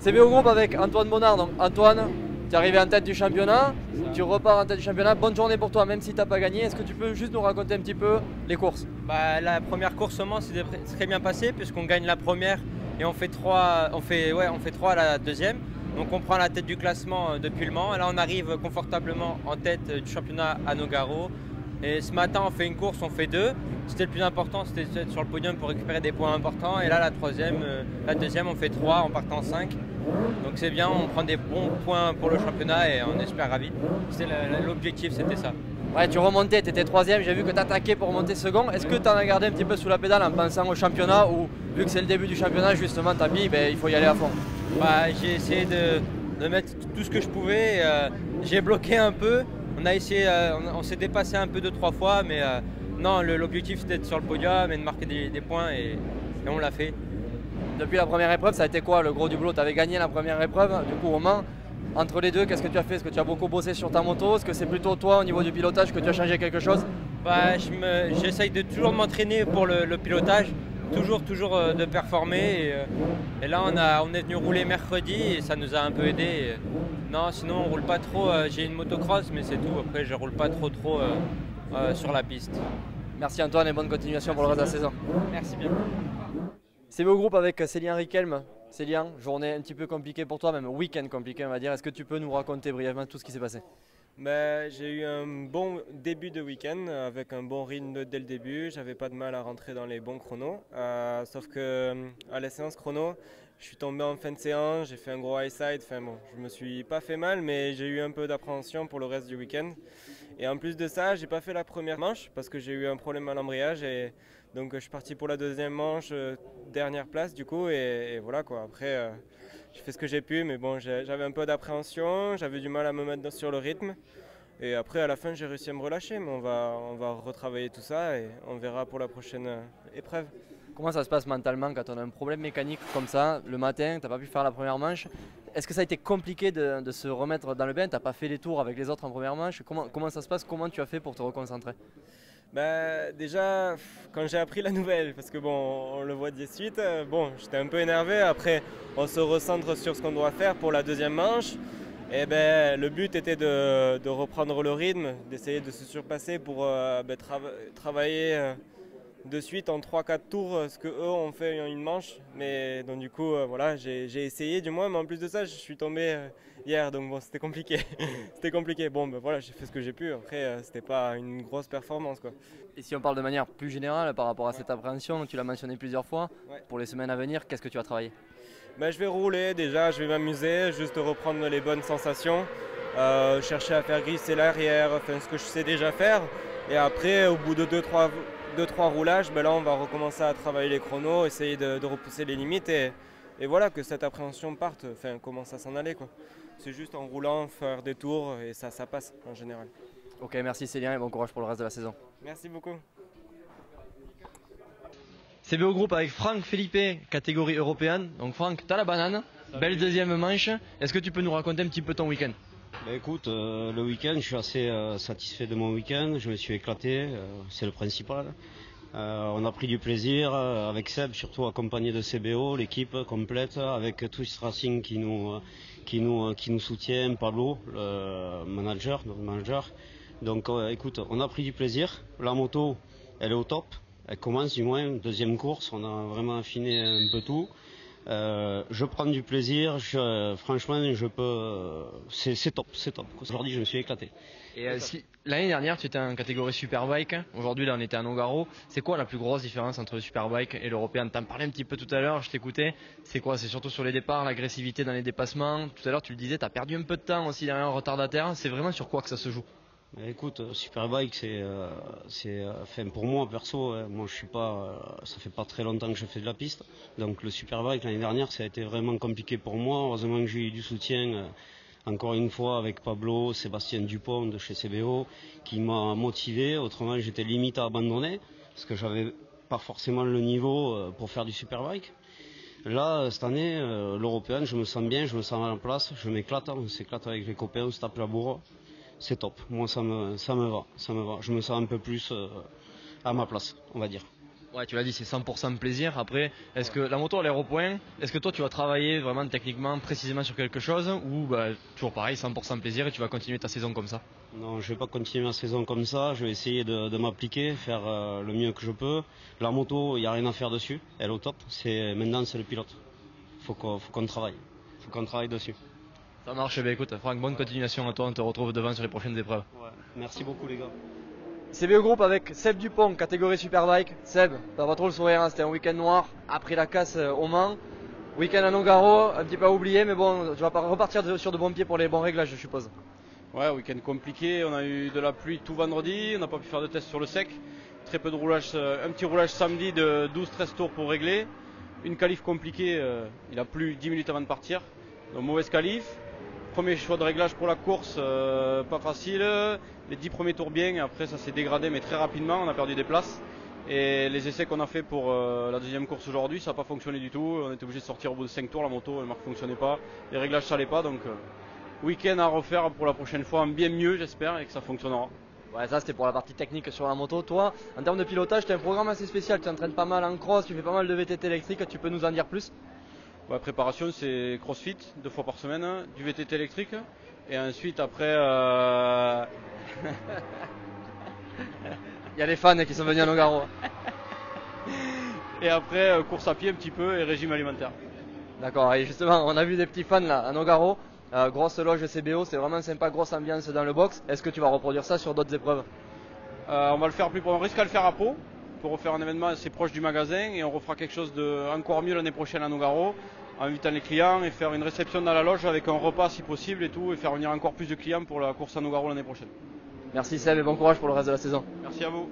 CBO Group avec Antoine Bonnard. Donc Antoine, tu es arrivé en tête du championnat, tu repars en tête du championnat. Bonne journée pour toi, même si tu n'as pas gagné. Est-ce que tu peux juste nous raconter un petit peu les courses? La première course seulement s'est très bien passée puisqu'on gagne la première et on fait 3 à la deuxième. Donc on prend la tête du classement depuis Le Mans. Et là on arrive confortablement en tête du championnat à Nogaro. Et ce matin on fait une course, on fait 2. C'était le plus important, c'était d'être sur le podium pour récupérer des points importants. Et là la deuxième on fait 3 en partant 5. Donc c'est bien, on prend des bons points pour le championnat et on espère ravi. L'objectif c'était ça. Ouais, tu remontais, tu étais troisième, j'ai vu que tu attaquais pour monter second. Est-ce que tu en as gardé un petit peu sous la pédale en pensant au championnat ou vu que c'est le début du championnat, justement, tu as mis, il faut y aller à fond? J'ai essayé de mettre tout ce que je pouvais. J'ai bloqué un peu. On a essayé, on s'est dépassé un peu 2-3 fois, mais non, l'objectif c'était d'être sur le podium et de marquer des points et on l'a fait. Depuis la première épreuve, ça a été quoi le gros du boulot? Tu avais gagné la première épreuve, du coup au Mans. Entre les deux, qu'est-ce que tu as fait? Est-ce que tu as beaucoup bossé sur ta moto? Est-ce que c'est plutôt toi au niveau du pilotage que tu as changé quelque chose? J'essaye de toujours m'entraîner pour le pilotage, toujours de performer. Et là on est venu rouler mercredi et ça nous a un peu aidé. Non, sinon on roule pas trop. J'ai une motocross mais c'est tout. Après je roule pas trop sur la piste. Merci Antoine et bonne continuation pour le reste de la saison. Merci bien. CBO Group avec Célien Riquelme. Célien, journée un petit peu compliquée pour toi, même week-end compliqué on va dire. Est-ce que tu peux nous raconter brièvement tout ce qui s'est passé? J'ai eu un bon début de week-end avec un bon rythme dès le début. J'avais pas de mal à rentrer dans les bons chronos. Sauf que à la séance chrono, je suis tombé en fin de séance, j'ai fait un gros high side. Enfin bon, je me suis pas fait mal, mais j'ai eu un peu d'appréhension pour le reste du week-end. Et en plus de ça, j'ai pas fait la première manche parce que j'ai eu un problème à l'embrayage et donc je suis parti pour la deuxième manche, dernière place du coup et voilà quoi. Après, j'ai fait ce que j'ai pu, mais bon, j'avais un peu d'appréhension, j'avais du mal à me mettre sur le rythme. Et après, à la fin, j'ai réussi à me relâcher, mais on va retravailler tout ça et on verra pour la prochaine épreuve. Comment ça se passe mentalement quand on a un problème mécanique comme ça, le matin, tu n'as pas pu faire la première manche? Est-ce que ça a été compliqué de se remettre dans le bain? Tu n'as pas fait les tours avec les autres en première manche? Comment ça se passe? Comment tu as fait pour te reconcentrer? Déjà, quand j'ai appris la nouvelle, parce que bon, on le voit de suite, bon, j'étais un peu énervé. Après, on se recentre sur ce qu'on doit faire pour la deuxième manche. Et le but était de reprendre le rythme, d'essayer de se surpasser pour travailler de suite en 3-4 tours ce que eux ont fait en une manche. Mais donc du coup, voilà, j'ai essayé du moins, mais en plus de ça, je suis tombé hier, donc bon, c'était compliqué. C'était compliqué. Bon, voilà, j'ai fait ce que j'ai pu. Après, c'était pas une grosse performance, quoi. Et si on parle de manière plus générale par rapport à cette appréhension, tu l'as mentionné plusieurs fois, Ouais. pour les semaines à venir, qu'est-ce que tu vas travailler? Je vais rouler déjà, je vais m'amuser, juste reprendre les bonnes sensations, chercher à faire glisser l'arrière, enfin, ce que je sais déjà faire. Et après, au bout de 2-3 roulages, là on va recommencer à travailler les chronos, essayer de repousser les limites et voilà, que cette appréhension parte, enfin commence à s'en aller, quoi. C'est juste en roulant, faire des tours et ça passe en général. Ok, merci Célien et bon courage pour le reste de la saison. Merci beaucoup. CBO Group avec Franck Felipe, catégorie européenne. Donc Franck, tu as la banane, belle deuxième manche. Est-ce que tu peux nous raconter un petit peu ton week-end? Écoute, le week-end, je suis assez satisfait de mon week-end. Je me suis éclaté, c'est le principal. On a pris du plaisir avec Seb, surtout accompagné de CBO, l'équipe complète, avec Twist Racing qui nous soutient, Pablo, le manager, notre manager. Donc écoute, on a pris du plaisir. La moto, elle est au top. Elle commence du moins, deuxième course, on a vraiment affiné un peu tout. Je prends du plaisir, franchement, c'est top. Aujourd'hui, je me suis éclaté. Et l'année dernière, tu étais en catégorie Superbike. Aujourd'hui, là, on était à Nogaro. C'est quoi la plus grosse différence entre le Superbike et l'Européen? Tu en parlais un petit peu tout à l'heure, je t'écoutais. C'est quoi? C'est surtout sur les départs, l'agressivité dans les dépassements. Tout à l'heure, tu le disais, tu as perdu un peu de temps aussi derrière un retardataire. C'est vraiment sur quoi que ça se joue? Écoute, Superbike, enfin, pour moi perso, moi je suis pas, ça fait pas très longtemps que je fais de la piste, donc le Superbike l'année dernière ça a été vraiment compliqué pour moi. Heureusement que j'ai eu du soutien, encore une fois avec Pablo, Sébastien Dupont de chez CBO, qui m'a motivé. Autrement j'étais limite à abandonner parce que j'avais pas forcément le niveau pour faire du Superbike. Là, cette année, l'Européenne, je me sens bien, je me sens à la place, je m'éclate, on s'éclate avec les copains, on se tape la bourre. C'est top, moi ça me va. Je me sens un peu plus à ma place, on va dire. Ouais, tu l'as dit, c'est 100% plaisir. Après, est-ce que la moto elle est au point? Est-ce que toi tu vas travailler vraiment techniquement, précisément sur quelque chose ou toujours pareil, 100% plaisir et tu vas continuer ta saison comme ça? Non, je vais pas continuer ma saison comme ça. Je vais essayer de m'appliquer, faire le mieux que je peux. La moto, il n'y a rien à faire dessus. Elle est au top. Maintenant, c'est le pilote. Faut qu'on travaille. Faut qu'on travaille dessus. Ça marche, eh bien, écoute, Franck, bonne continuation à toi. On te retrouve devant sur les prochaines épreuves. Ouais. Merci beaucoup, les gars. CBO Group avec Seb Dupont, catégorie Superbike. Seb, t'as pas trop le sourire, hein, c'était un week-end noir après la casse au Mans. Week-end à Nogaro, un petit peu à oublier, mais bon, tu vas repartir sur de bons pieds pour les bons réglages, je suppose. Ouais, week-end compliqué, on a eu de la pluie tout vendredi, on n'a pas pu faire de test sur le sec. Très peu de roulage, un petit roulage samedi de 12-13 tours pour régler. Une qualif compliquée, il a plu 10 minutes avant de partir, donc mauvaise qualif. Premier choix de réglage pour la course, pas facile. Les 10 premiers tours bien, après ça s'est dégradé mais très rapidement, on a perdu des places. Et les essais qu'on a fait pour la deuxième course aujourd'hui, ça n'a pas fonctionné du tout. On était obligé de sortir au bout de 5 tours, la moto, la marque ne fonctionnait pas. Les réglages ça n'allait pas, donc week-end à refaire pour la prochaine fois, bien mieux j'espère, et que ça fonctionnera. Ouais, ça c'était pour la partie technique sur la moto. Toi, en termes de pilotage, tu as un programme assez spécial, tu t'entraînes pas mal en cross, tu fais pas mal de VTT électrique, tu peux nous en dire plus? Ouais, préparation, c'est crossfit, 2 fois par semaine, du VTT électrique. Et ensuite, après. Il y a les fans qui sont venus à Nogaro. Et après, course à pied un petit peu et régime alimentaire. D'accord, et justement, on a vu des petits fans là à Nogaro. Grosse loge CBO, c'est vraiment sympa, grosse ambiance dans le box. Est-ce que tu vas reproduire ça sur d'autres épreuves? On va le faire on risque à le faire à Pau pour refaire un événement assez proche du magasin et on refera quelque chose de encore mieux l'année prochaine à Nogaro en invitant les clients et faire une réception dans la loge avec un repas si possible et tout et faire venir encore plus de clients pour la course à Nogaro l'année prochaine. Merci Seb et bon courage pour le reste de la saison. Merci à vous.